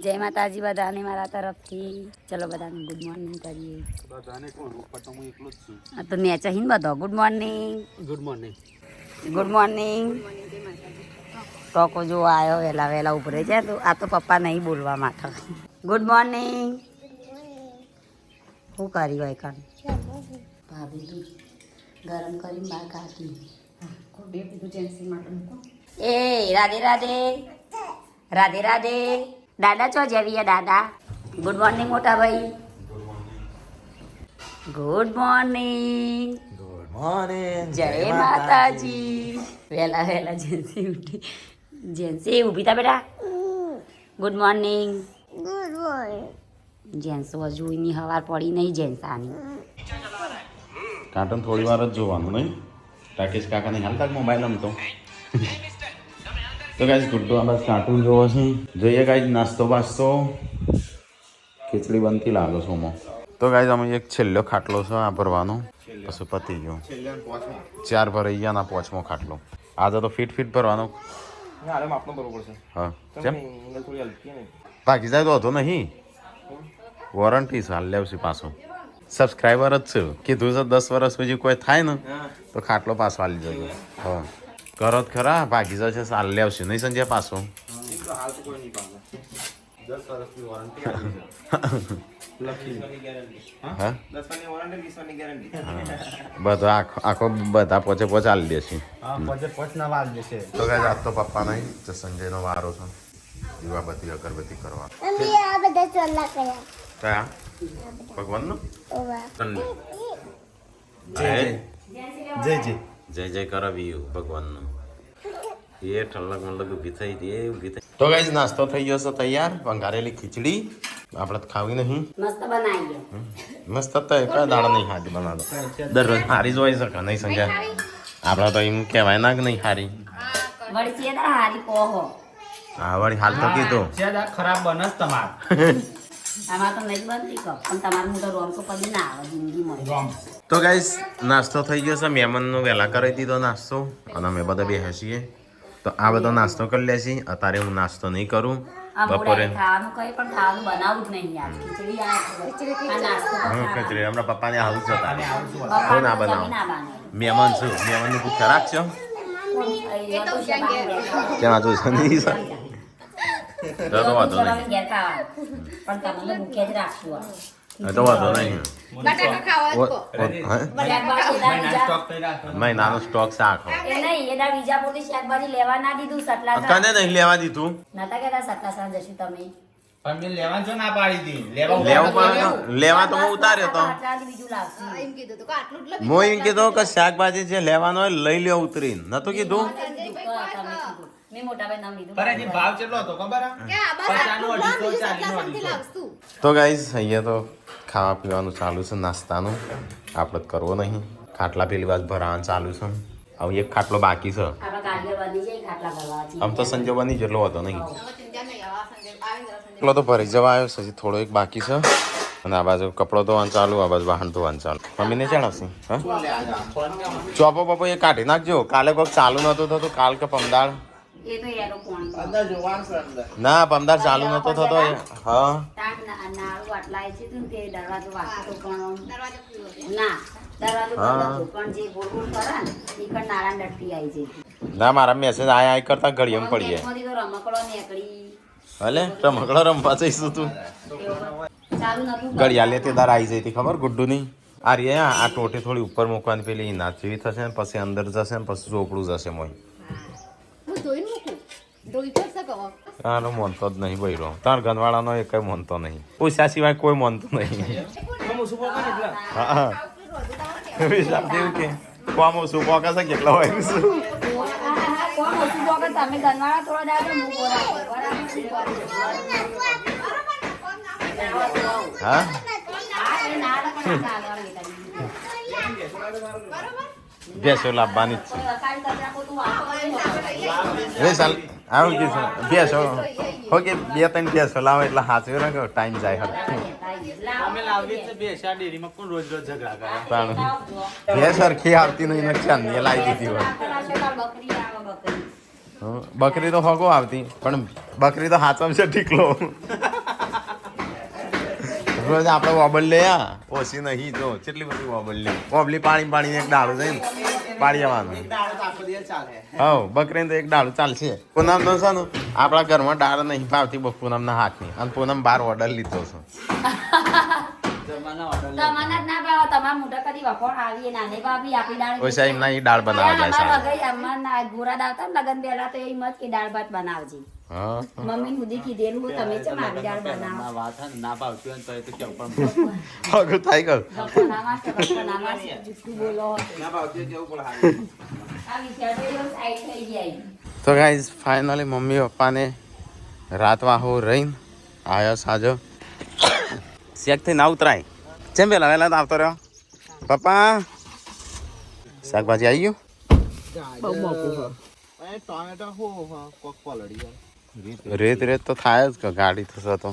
જય માતાજી બધાને મારા તરફથી. ચલો બધાને ગુડ મોર્નિંગ કરીએ. બધાને કોણ ઉપર તો હું એકલો જ છું. આ તો નેચા હિન બધો good morning. Good morning. Good morning. ટોકો જો આવ્યો વહેલા વહેલા ઉભરે છે તો આ તો પપ્પા નહીં બોલવા માટે. Good morning. શું કરી હોય કાન ભાભી દૂધ ગરમ કરીને બહાર કાઢી. એ રાધે રાધે રાધે રાધે. દાદા ચો જેવી દાદા. ગુડ મોર્નિંગ મોટા ભાઈ. Good morning. Good morning. જય માતાજી. વહેલા વહેલા જેન્સી ઉઠી. જેન્સી ઊભી થા બેટા. Good morning. Good morning. જેન્સ હજુની હવાર પડી નહીં જેન્સાની. કાર્ટૂન થોડી વાર જ જોવાનું નહીં. રાકેશ કાકા નહીં હાલતા મોબાઈલ આમ તો ગાઈસ ગુડ્ડુ આ બસ કાર્ટૂન જોવો છે. જોઈએ ગાઈસ નાસ્તો બાસ્તો ખીચડી બનતી લાગે છે ઓમાં. તો ગાઈસ અમે એક છેલ્લો ખાટલો છે આ ભરવાનો પછી પતી ગયો. 4 ભરાઈ ગયા ના 5મો ખાટલો. આજે તો ફીટ ભરવાનો. હા કેમ બાકી જાય તો હતો નહીં. વોરંટી છે હાલ લેવશે પાછો. સબસ્ક્રાઈબર જ છે કીધું છે 10 વર્ષ પછી કોઈ થાય ને તો ખાટલો પાછો હાલી જજો. હા કરો જ ખરા ભાગી જશે સાલ લેવશે નહીં સંજય પાછો. બધા આખો બધા પોચે હાલી દેશે. તો ગાઈસ આજ તો પપ્પા નહીં તો સંજયનો વારો છે દીવાબત્તી અગરબત્તી કરવા. કયા ભગવાનનું જય જય કરાવી ભગવાનનું. એ ઠલક મલક ઊભી થઈ હતી. તો ગાઈસ નાસ્તો થઈ ગયો છે તૈયાર. વંગારેલી ખીચડી આપણે ખાવી નહીં. મસ્ત બનાવી. મસ્ત તો કયા દાડા નહીં હારી બનાવતો. દરરોજ હારી જ હોય શકે નહીં સમજ્યા. આપણે તો એમ કહેવાય ના કે નહીં હારી. વળી છે દા હારી પોહો. હા વળી હાલ તો કીધું ખરાબ બનસ તમાર. આમાં તો નહીં બનતી કહો પણ તમારું મોટો રોમ તો કદી ના આવે જિંદગીમાં. તો ગાઈસ નાસ્તો થઈ ગયો છે. મહેમાનનો વહેલા કરી દીધો નાસ્તો અને અમે બધા બેહ્યા છીએ. તો આ બધો નાસ્તો કરી લે છે. અત્યારે હું નાસ્તો નહીં કરું. બપોરે ખાવાનું કઈ પણ ખાવાનું બનાવું જ નહીં યાર. ખીચડી આ નાસ્તો ખીચડી હમણાં પપ્પાને આવું છે. હું ના બનાવું. મહેમાન છું. મહેમાનની ભૂખ ખરાબ છે. ક્યાં જો છે નહીં સર તો વાંધો નહીં. પણ તમને મૂકે જ રાખશું. તો વાંધો નહીં. મહિનાનો સ્ટોક છે આખો. શાકભાજી લેવા ના દીધું સટલા કને નહીં લેવા દીધું. નતા કેતા સટલા સા જશું તમે. લેવા તો હું ઉતાર્યો તો. હું એમ કીધું કે શાકભાજી જે લેવાનો હોય લઈ લ્યો ઉતરીને નતું કીધું. તો ગાઈસ અહીંયા તો ખાવા પીવાનું ચાલુ છે નાસ્તાનું. આપણે કરવો નહીં. ખાટલા પેલી વાત ભરાવાનું ચાલુ છે. હવે એક ખાટલો બાકી છે. આમ તો સંજો બની જેટલો હતો નહીં. એટલો તો ભરી જવા આવ્યો છે. હજી થોડો એક બાકી છે. અને આ બાજુ કપડો ધોવાનું ચાલુ આ બાજુ વાહન ધોવાનું ચાલુ. મમ્મીને ચડાવશે હા ચોપો બપો એ કાઢી નાખજો. કાલે કોઈક ચાલુ નતું થતું. કાલ કે પમદાળ ના પમદાર ચાલુ નતો થતો. હા ના મારા મેસેજ આય કરતા ઘડીએ પડી જાય. હલે રમકડો રમવા જઈશું તું. ઘડિયાળ લેતી તાર આવી જઈ ખબર ગુડ્ડુ ની. આ રે આ ટોટી થોડી ઉપર મૂકવાની પેલી નાચ જેવી થશે ને પછી અંદર જશે ને પછી ચોપડું જશે મોય. તારો મોનતો જ નહીં બૈરો. તાર ગનવાળાનો એ કઈ મોનતો નહીં. પૂછ્યા સિવાય કોઈ મોનતો નહીં. હા દેવું કે કોમ ઓછું પોકા છે કેટલા હોય હા બેસો લાવવાની જ છે. આવું કીધું બેસો ઓકે 2-3 બેસો લાવો એટલે હાથવે ને ટાઈમ જાય. બે સરખી આવતી નહીં નુકસાન એ લાવી દીધી હોય. બકરી તો હગો આવતી પણ બકરી તો હાથમાં છે ઠીકલો. રોજ આપણે વોબલ લે ઓછી નહીં જો કેટલી બધી વોબલ લે વોબલી પાણી પાણીને એક ડાળું જઈને પાડી આવવાનું હા બકરીને તો એક ડાળું ચાલશે પૂનમ તો છે ને આપણા ઘરમાં ડાળ નહીં ભાવતી બહુ પૂનમના હાથની અને પૂનમ 12 ઓર્ડર લીધો છે તમારા જ ના ભાવ તમારા મોટા કદી વખોણ આવીએ નાને ભાભી આપી દાળ ઓછા એમના ઈ દાળ બનાવવા જાય છે અમાર ગોરા દાવતા લગન પહેલા તો એમ જ કે દાળ ભાત બનાવજી હા મમ્મી મુદી કીધેલું હું તમે ચમ આવી દાળ બનાવો ના ભાવતી હોય તો એ તો કેવું પણ હગું થાય ગયું બનાવવા જુઠ્ઠું બોલો ના ભાવતી હોય કેવું પણ આ વિચાર તો એવો સાઈડ થઈ જાય તો ગાઈઝ ફાઇનલી મમ્મી પપ્પાને રાત વાહો રહીને આવ્યો સાજો શેકથી ના ઉતરાય જેમ પેલા વહેલા આવતો રહ્યો પપ્પા શાકભાજી આવી ગયું રેત રેત તો થાય જ કે ગાડી થશે તો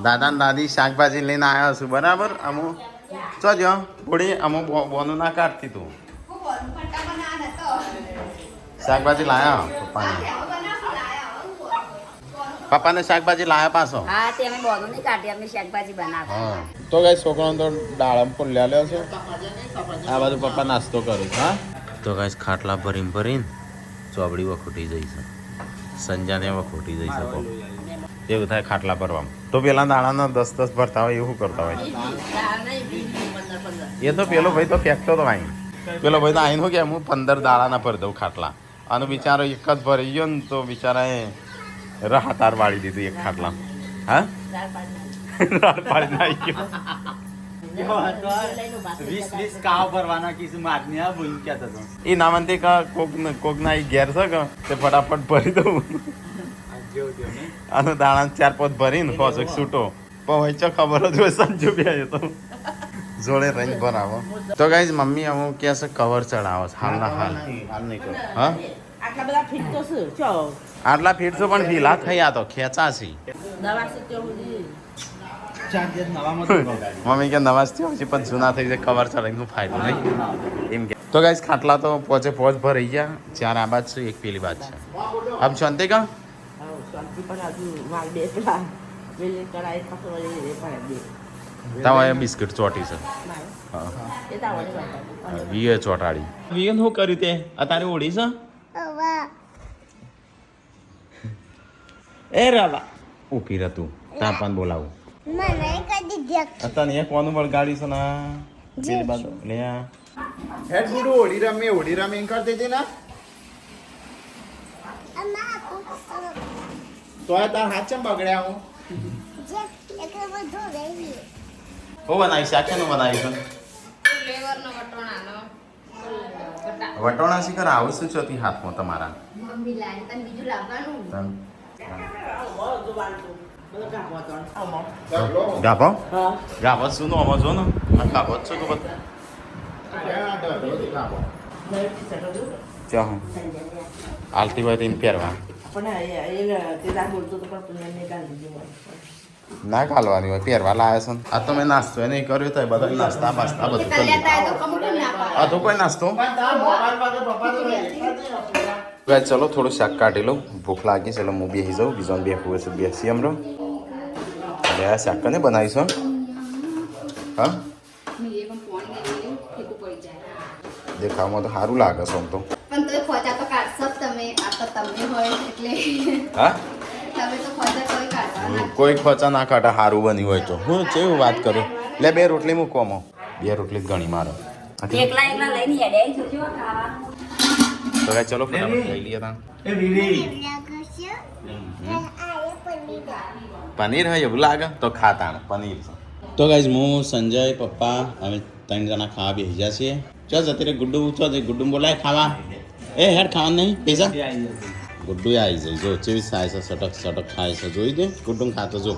દાદા ને દાદી શાકભાજી લઈને આવ્યા છું બરાબર અમુ જો થોડી અમુ બોનું ના કાઢતી તું શાકભાજી લાયા પપ્પાને શાકભાજી લાયા પાછો હા તે અમે બોલું નહીં કાઢી અમે શાકભાજી બનાવી હા તો ગાઈ છોકરાનો તો દાળમ પણ લ્યો છે આ બાજુ પપ્પા નાસ્તો કરે છે હા તો ગાઈ ખાટલા ભરીને ચોબડી વખોટી જઈ છે સંજાને વખોટી જઈ શકો એવું થાય ખાટલા ભરવામાં તો પેલા દાણાના 10 ભરતા હોય એવું કરતા હોય એ તો પેલો ભાઈ તો ફેંકતો તો આઈ પેલો ભાઈ તો આઈને કે હું 15 દાણાના ભરી દઉં ખાટલા અને બિચારો એક જ ભરી ગયો ને તો બિચારાએ રાહતાર વાળી દીધું એક ખાટલા હા રાત પાડી નાખી ગયો 20 કાવ ભરવાના કીધું માગની આ બોલ ક્યાં હતો એ નામંતે કા કોક ના ઈ ઘેર છે કે તે ફટાફટ ભરી દઉં આનો દાણા 4-5 ભરીને પોસક છૂટો પણ હોય છે ખબર જ હોય સંજુ બે તો જોડે રહીને ભરાવો તો ગાઈઝ મમ્મી અમુક કે છે કવર ચડાવો હાલ નહીં કરો હા આટલા બધા ફીટ તો શું ચો આટલા ફીટ તો પણ ઢીલા થઈ આ તો ખેંચાશી દવા સિત્યો સુધી મમ્મી કે નવાજથી પછી પણ જૂના થઈ જાય કવર ચડાવીને ફાયદો નહીં એમ કે તો ગાઈઝ ખાટલા તો પોચે ભરાઈ ગયા 4 આ બાદ છે 1 પેલી બાદ છે આમ શાંતિ કા શાંતિ પણ આજુ માલ બે પેલા વેલી કરાય પાછો વળી એ પણ દે તાવા બિસ્કિટ ચોટી છે હા એ તાવડે વીએ ચોટાડી વીએ શું કર્યું તે અત્યારે ઓડી છે એ રાવા ઉભી રહેતું તાપાન બોલાવું અત્યારે એક કોનું બળ ગાડી છે ના પેલી બાજુ લે હેડ ગુડુ ઓડી રમે એમ કરતી હતી ના તો તાર હાથ ચમ બગડ્યા હું હું બનાવી છે આખેનું બનાવી છે વટોણા શીખર આવું શું ચોથી હાથમાં તમારા બીજું લાવવાનું ગાભો હા ગાભો શું નો અવાજ જો ને આ ગાભો છો તો બધા ચા આલતી હોય તો એને પહેરવા પણ એ તે દા બોલતો તો પણ પુણ્ય કાઢી દીધું ના કાલવાની હોય પહેરવા લાયા છે આ તો મેં નાસ્તો એ નહીં કર્યો તો બધા નાસ્તા બાસ્તા બધું કરી લીધું આ તો કોઈ નાસ્તો ભાઈ ચલો થોડું શાક કાઢી લઉં ભૂખ લાગી ચલો હું બેસી જાઉં બીજો બેસવું હશે બેસી અમરો હવે આ શાક કને બનાવીશું હા દેખાવમાં તો સારું લાગે છે આમ તો પણ તો ખોજા તો કાઢશો જ તમે આ તો તમને હોય એટલે હા તમે તો ખોજા કોઈ કાઢવાના કોઈ ખોચા ના કાઢા સારું બન્યું હોય તો હું કેવું વાત કરું લે 2 રોટલી મૂકવામાં 2 રોટલી જ ઘણી મારો એકલા લઈને હેડે જોજો ખાવાનું તો ભાઈ ચલો ફટાફટ લઈ લઈએ તાં એ વીરી પનીર હોય એવું લાગે તો ખાતા પનીર તો ગાઈઝ હું સંજય પપ્પા અમે 3 જણા ખાવા બેસી ગયા છીએ ચો જતી રે ગુડ્ડુ ચો જઈ ગુડ્ડુ બોલાય ખાવા એ હેડ ખાવા નહીં પૈસા ગુડ્ડુ આવી જાય જો ચેવી થાય છે સટક સટક ખાય છે જોઈ દે ગુડ્ડુ ખાતો જો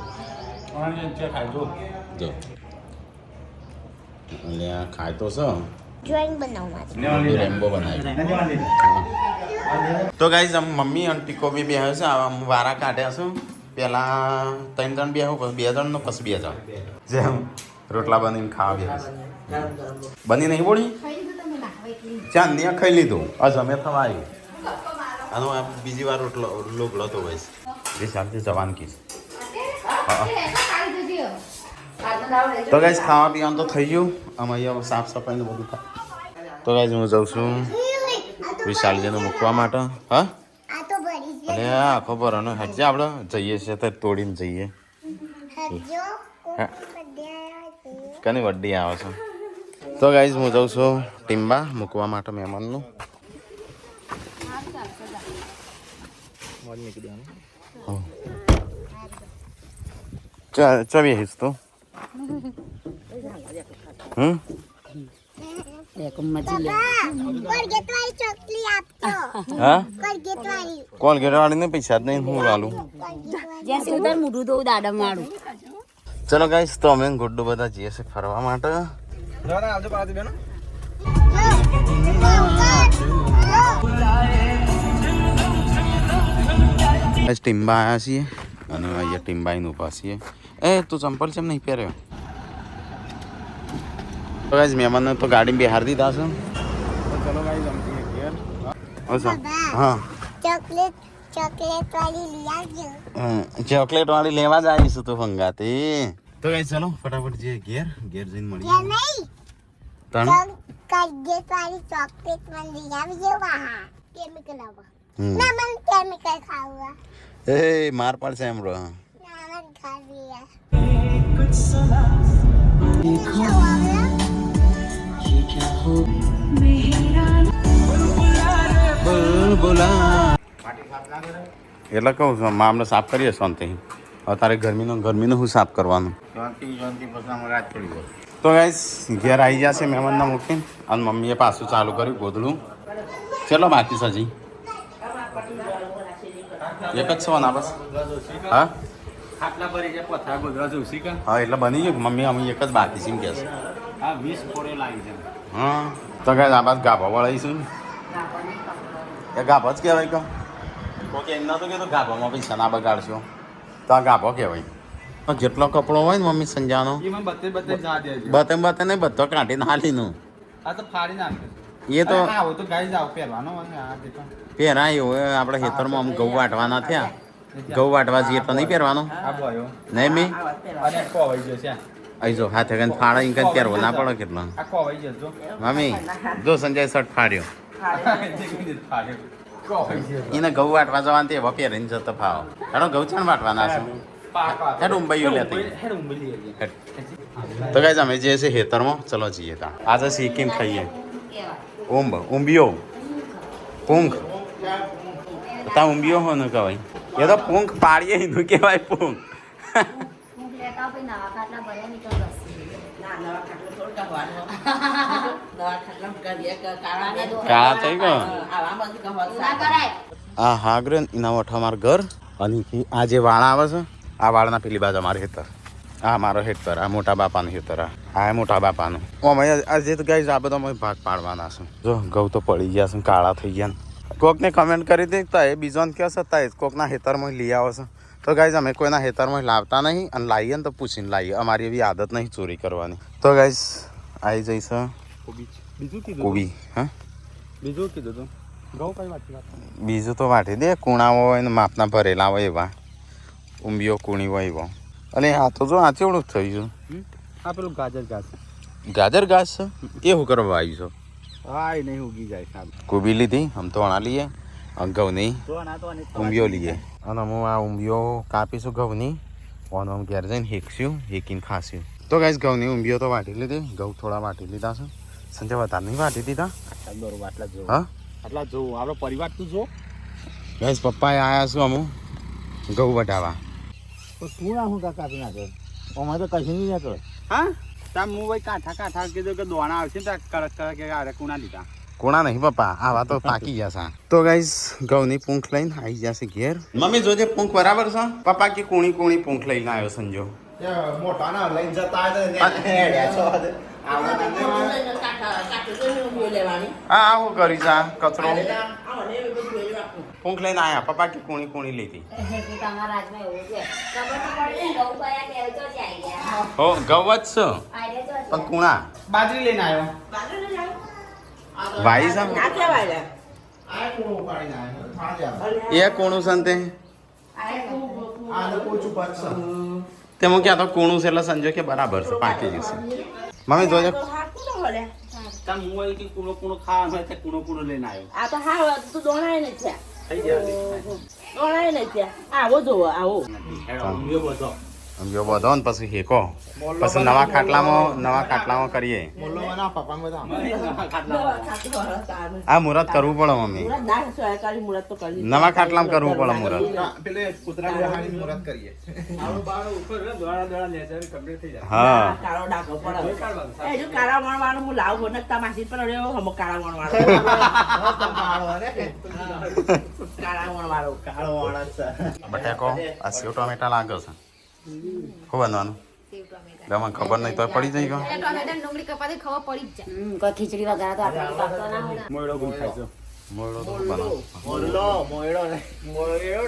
જો એટલે આ ખાય તો છે ડ્રોઈંગ બનાવવા રેમ્બો બનાવી તો ગાઈઝ આમ મમ્મી અને ટીકો બી બે છે આમ વારા કાઢ્યા છે પહેલા 3 જણ બેહું પછી 2 જણનો પછી 2 જણ જેમ રોટલા બનીને ખાવા બે બની નહીં બોડી ચાંદની ખાઈ લીધું અજમે થવા આવ્યું આનો આ બીજી વાર રોટલો લોગડો તો ભાઈ જે શાકથી જવાન કીશ તો ગાઈસ ખાવા પીવાનું તો થઈ ગયું આમ અહીંયા સાફ સફાઈ ને બધું થાય તો ગાઈસ હું જાઉં છું વિશાલજીને મૂકવા માટે હા અરે આખો ભરવાનો હજે આપણે જઈએ છીએ તો તોડીને જઈએ કની વડ્ડી આવે છે તો ગાઈસ હું જાઉં છું ટીમ્બા મૂકવા માટે મહેમાનનું ચાવી હિસ તો કોલગેટ વાળી ને પૈસા જ નહીં હું વાલું ચલો ગાઈસ તો અમે ગુડ્ડુ બધા જઈએ છીએ ફરવા માટે ટીમ્બા આવ્યા છીએ અને અહીંયા ટીમ્બાઈને ઊભા છીએ એ તું ચંપલ કેમ નહીં પહેર્યો તો ગાઈસ મહેમાનને તો ગાડી બિહાર દીધા છે તો ચલો ગાઈસ જમતી ઘેર હા ચોકલેટ વાળી લેવા જ આવીશું તો ફંગાતી તો ગાઈસ ચલો ફટાફટ જઈએ ઘેર જઈને મળીએ એ માર પડશે એમ રો એટલે કહું છું મામલો સાફ કરીએ શાંતિ અત્યારે ગરમીનું શું સાફ કરવાનું તો ગાઈસ ઘેર આવી જશે મહેમાનના મૂકીને અને મમ્મીએ પાછું ચાલુ કર્યું ગોદડું ચલો બાકી સજી એક જ છો ના બસ હા ખાટલા પર જે પથરા ગોદરા જોશી કા હા એટલે બની ગયું મમ્મી અમે એક જ બાકી છે એમ કે છે આ 20 કોડે લાગી છે હા તો ગાઈસ આ બાદ ગાભા વળાઈશું એ ગાભો જ કહેવાય કે કોકે એમ નતું કીધું ગાભામાં પૈસા ના બગાડશો તો આ ગાભો કહેવાય જેટલો કપડો હોય ને મમ્મી સંજાનો એમાં બતે જા દેજો બતે નહીં બધો કાઢીને હાલીનું આ તો ફાડી નાખે એ તો આવો તો ગાઈ જાવ પહેરવાનો મને આ દેખો પહેરાય એવું આપણે ખેતરમાં આમ ઘઉં વાટવાના થયા ઘઉં વાટવા જઈએ તો નહીં પહેરવાનો આ બોયો નહીં મેં અને કોવાઈ જશે અહીં જો હાથે કઈ ફાળા કઈ પહેરવો ના પડે કેટલો આ કોવાઈ જજો મમ્મી જો સંજય શર્ટ ફાડ્યો એને ઘઉં વાટવા જવાનું તે એવા પહેરીને જતો ફાવો હેડો ઘઉં ચાણ વાટવાના છે હેડ ઉંબાઈઓ લેતી તો ગાઈસ અમે જઈએ છીએ ખેતરમાં ચલો જઈએ ત્યાં આજે શીખીને ખાઈએ ઊંબિયો પૂંખ તા ઊંબિયો હો ને કહેવાય એ તો પૂંખ પાડીએ એનું કહેવાય પૂંખ કાળા થઈ ગયો આ હાગરે એના વઠા અમાર ઘર અને આ જે વાળા આવે છે આ વાળના પેલી બાજુ અમારે હેતર આ મારો હેતર આ મોટા બાપાનું હેતર આ મોટા બાપાનું આજે તો ગાઈસ આ બધા અમે ભાગ પાડવાના છે જો ઘઉં તો પડી ગયા છે કાળા થઈ ગયા કોકને કમેન્ટ કરી દે તો એ બીજોને કહેશે તો કોકના હેતરમાં લઈ આવે છે તો ગાઈસ અમે કોઈના હેતરમાં લાવતા નહીં અને લાવીએ ને તો પૂછીને લાવીએ અમારી એવી આદત નહીં ચોરી કરવાની તો ગાઈસ આવી જઈશ કોબી હા બીજું કીધું તું ઘઉં કઈ વાત બીજું તો વાટી દે કુણા હોય ને માપના ભરેલા હોય એવા ઊંબીઓ કુણી હોય એવો અને આ તો જો આ ચેવડું થઈ ગયું આ પેલું ગાજર ઘાસ ઘાસ છે એ શું કરવા આવ્યું છો હા એ નહીં ઉગી જાય સાહેબ કોબી લીધી આમ તો વણા લઈએ ઘઉંની ઊંબીઓ લઈએ અને હું આ ઊંબીઓ કાપીશું ઘઉંની અને હું ઘેર જઈને હેકશું હેકીને ખાશું તો ગાઈસ ઘઉંની ઊંબીઓ તો વાટી લીધી ઘઉં થોડા વાટી લીધા છે સંજય વધારે નહીં વાટી દીધા બરોબર આટલા જો હા આટલા જો આપણો પરિવાર તું જો ગાઈસ પપ્પાએ આવ્યા છું અમુક ઘઉં વટાવા તો તું ના હું કાપી નાખે અમારે તો કશું નહીં નાખે હા તાર હું ભાઈ કાંઠા કીધું કે દોણા આવશે ને કડક કે આરે કુણા લીધા કોણા નહીં પપ્પા આવા તો પાકી જશે તો ગાઈસ ઘઉંની પૂંખ લઈને આવી જશે ઘેર મમ્મી જોજે પૂંખ બરાબર છે પપ્પા કે કુણી પૂંખ લઈને આવ્યો સંજો મોટા ના લઈને જતા હા આવું કરી છે કચરો પૂંખ લઈને આવ્યા પપ્પા કે કુણી લીધી હો ઘઉં જ છે પણ કુણા બાજરી લઈને આવ્યો વાઈ છે એ કોણું સંતે તે હું ક્યાં તો કૂણું છે એટલે સંજો કે બરાબર છે પાકી જશે મમ્મી જોજો તાર હું હોય કે કૂણો કૂણો ખાવાનું હોય તે કૂણો કૂણો લઈને આવ્યો આ તો હા તું દોણાય ને ત્યાં થઈ ગયા દોણાય ને ત્યાં આવો જોવો આવો ઊંઘ્યો બધો સમજો બધો ને પછી હેકો પછી નવા ખાટલામાં કરીએ આ મુહૂર્ત કરવું પડે મમ્મી મુરત ના સહકારી મુરત તો કરી નવા ખાટલામાં કરવું પડે મુહૂર્ત હા કાળો ડાકો પડે એ જો કાળા વણવાનો હું લાવું ને તમાસી પર રહ્યો હમ કાળા વણવાનો કાળા વણવાનો બટાકો આ સેવ ટમેટા લાગે છે ખૂબ બનવાનું મને ખબર નહીં તો પડી જઈ ગયો ટોમેટા ડુંગળી કપાતી ખબર પડી જ જાય કોઈ ખીચડી વગર તો આપણે પાકતો ના હોય. મોયડો ગુમ ખાય છે મોયડો તો બનાવો મોયડો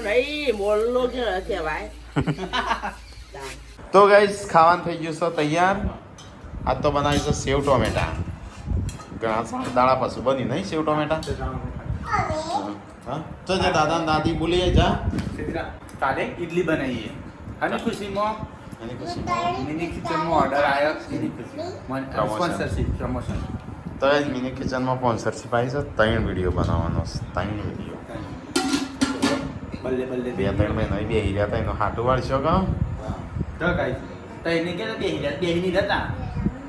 નહીં મોરલો કે કહેવાય તો ગાઈસ ખાવાનું થઈ ગયું છે તૈયાર આજ તો બનાવી છે સેવ ટોમેટા ઘણા સારા દાડા પછી બની નહીં સેવ ટોમેટા હા તો જે દાદા ને દાદી બોલી જા કાલે ઇડલી બનાવીએ અને ખુશીમાં એની ખુશી મિની કિચનમાં ઓર્ડર આવ્યો એની ખુશી સ્પોન્સરશિપ પ્રમોશન તો એ મિની કિચનમાં સ્પોન્સરશિપ આવી છે 3 વિડીયો બનાવવાનો છે 3 વિડીયો બલ્લે બલ્લે 2-3 મહિના બે હીરા હતા એનો હાટું વાળશો કહો તો ગાઈસ તો એને કે બેહી હતા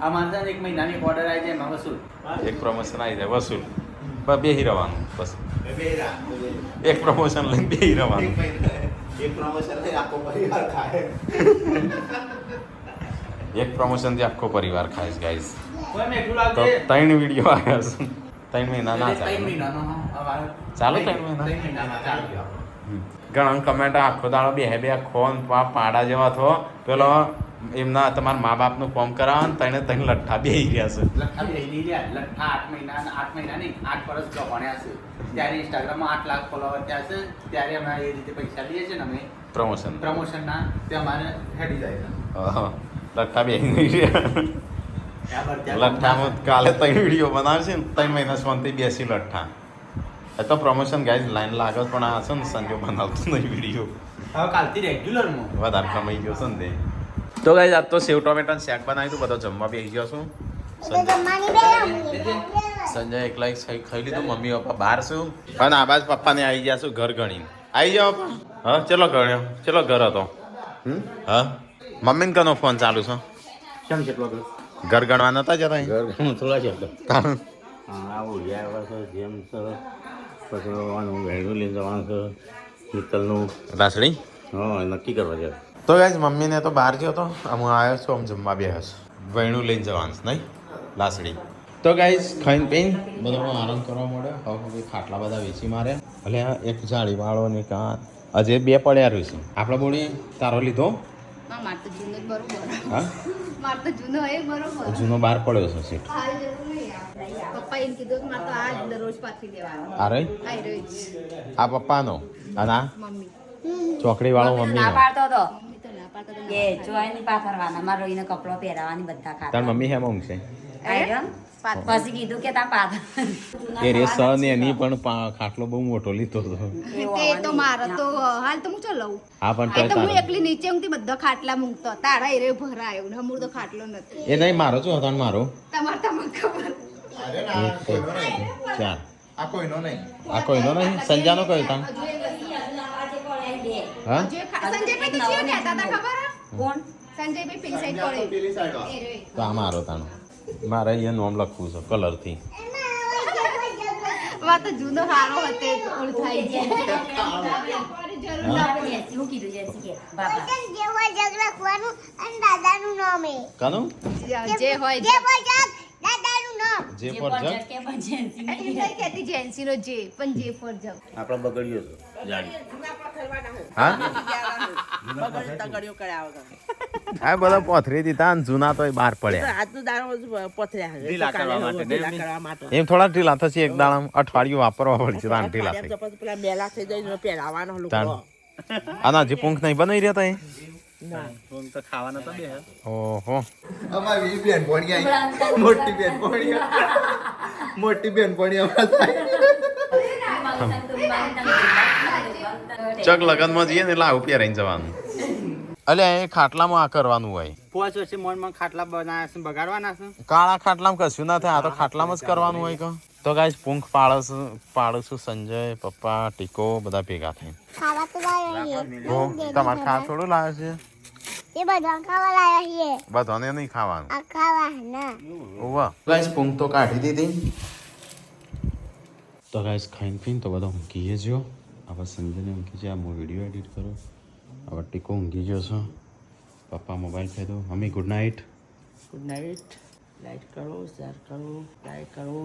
આ માનતા એક મહિનાની ઓર્ડર આવી જાય એમાં વસૂલ એક પ્રમોશન આવી જાય વસૂલ બસ બે હીરાવાનું બસ એક પ્રમોશન લઈને બે હીરાવાનું એક પ્રમોશન થી આખો પરિવાર ખાય છે ગાઈસ કોઈ મેઠું તો લાગજે 3 વિડીયો આવ્યા છે 3 મહિના ના ત્રણ ચાલે મહિનાનો અમારો ચાલો ત્રણ મહિના. 3 મહિનામાં ચાલી ગયો ઘણા કમેન્ટ આખો દાડો બે ખોન પાડા જેવા થો પેલો એમના તમારા મા બાપનું ફોર્મ કરાવો ને તને લઠ્ઠા બે ગયા છે લઠ્ઠા બેહી રહ્યા લઠ્ઠા 8 મહિના નહીં 8 વર્ષ જો ભણ્યા છે ત્યારે ઇન્સ્ટાગ્રામમાં 8 લાખ ફોલોવર ત્યાં છે ત્યારે અમે એ રીતે પૈસા લઈએ છીએ ને અમે પ્રમોશન પ્રમોશનના તે અમારે હેડી જાય છે લઠ્ઠા બે નહીં રહ્યા ત્યાં બર ત્યાં લઠ્ઠામાં કાલે 3 વિડીયો બનાવશે ને 3 મહિના શાંતિ બેસી લઠ્ઠા એ તો પ્રમોશન ગાઈઝ લાઈન લાગે પણ આ છે ને સંજો બનાવતો નહીં વિડીયો હવે કાલથી રેગ્યુલરમાં વધારે કમાઈ ગયો છે ને તે તો ગાઈઝ આજ તો સેવ ટોમેટાનું શાક બનાવ્યું હતું બધો જમવા બેસી ગયો છું સંજય એકલા એક ખાઈ લીધું મમ્મી પપ્પા બહાર છું અને આ બાજુ પપ્પાને આવી ગયા છું ઘર ગણીને આવી જાઓ પપ્પા હા ચલો ગણ્યો ચલો ઘર હતો હા મમ્મીને કનો ફોન ચાલુ છે કેમ કેટલો ઘર ઘર ગણવા નતા જતા ઘર થોડા છે તાણ. હા આવું ગયા છે જેમ છે પછી જવાનું ભેડું લઈને જવાનું છે શીતલનું રાસડી હા નક્કી કરવા જાય તો ગાઈઝ મમ્મીને તો બહાર ગયો હતો હું આવ્યો છું આમ જમવા બેહ્યો છું વૈણું લઈને જવાનું છે નહીં લાસડી તો ગાઈઝ ખાઈને પીને બધો આરામ કરવા મળ્યો હવે ખાટલા બધા વેચી માર્યા એટલે એક જાળીવાળો ને કાં હજે 2 પડ્યા રહ્યું છે આપણે બોલી તારો લીધો માર તો જૂનો જ બરોબર હા માર તો જૂનો એ બરોબર જૂનો બહાર પડ્યો છે સીટ હાલ જરૂર નહીં યાર. પપ્પા એમ કીધું કે મારે તો આ જ દરરોજ પાછી દેવાનો આ રહી આઈ રોજ આ પપ્પાનો અને આ મમ્મી ચોકડી વાળો ના મમ્મીનો પાડતો હતો મમ્મી તો ના પાડતા એ જોઈ નહીં પાથરવાના મારે રોઈને કપડો પહેરાવાની બધા તાર ખાતા મમ્મી હેમ ઊંઘશે પછી કીધું કે તા પાથર એ રેસ ને એની પણ ખાટલો બહુ મોટો લીધો હતો તે તો મારો તો હાલ તો હું ચો લઉં હા પણ આ તોય તો હું તારો એકલી નીચે ઊંઘતી બધા ખાટલા મૂકતો તારા એરે ભરાયો ને હમુર તો ખાટલો નથી એ નહીં મારો શું હતો ને મારો તમારે ખબર 4 આ કોઈનો નહીં સંજાનો કયો તાન હા સંજયભાઈ તો ચિયો કહેતા હતા ખબર કોણ સંજયભાઈ પેલી સાઈડ પડે એ રે. તો આ મારો તાનો મારે અહીંયા નામ લખવું છે કલરથી વા તો જૂનો હારો હતો ઓળ થાય છે શું કીધું જેસી કે બાપા કાનું જે હોય જે પર જે જગ પર જગ કે પણ જેસી એમ નહીં કહેતી જેન્સીનો જે પણ જે ફોર જબ આપણે બગડ્યો છે જાડી હા તગડીઓ કર્યા વગર આ બધા પોથરી દીધા ને જૂના તો બહાર પડ્યા આજનું દાણો પથર્યા ઢીલા કરવા માટે, ઢીલા કરવા માટે એમ થોડા ઢીલા થશે એક દાડા અઠવાડિયું વાપરવા પડશે તાન ઢીલા થઈ પેલા મેલા થઈ જાય પહેરાવાનો તાન લોકો આના હજી પૂંખ નહીં બનાવી રહ્યા તા એ તો ખાવાના તો બે ઓહો અમારી બેન ભણી આવી મોટી બેન ભણી મોટી બેન ભણી ચક લગનમાં જઈએ ને એટલે આવું પહેરાઈને જવાનું અલ્યા એ ખાટલામાં આ કરવાનું હોય 5 વર્ષે મોન ખાટલા બનાવ્યા છે બગાડવાના છે કાળા ખાટલામાં કશું ના થાય આ તો ખાટલામાં જ કરવાનું હોય કે તો ગાઈસ પૂંખ પાડું છું સંજય પપ્પા ટીકો બધા ભેગા થઈને તમારે ખા થોડું લાવે છે બધાને નહીં ખાવાનું ઓવા ગાઈસ પૂંખ તો કાઢી દીધી તો ગાઈસ ખાઈને પીને તો બધા ઊંઘી ગયો હવે સંજયને ઊંઘી જાય હું વિડીયો એડિટ કરું હવે ટીકો ઊંઘી ગયો છો પપ્પા મોબાઈલ ફેદો મમ્મી good night good night like કરો શેર કરો લાઈક કરો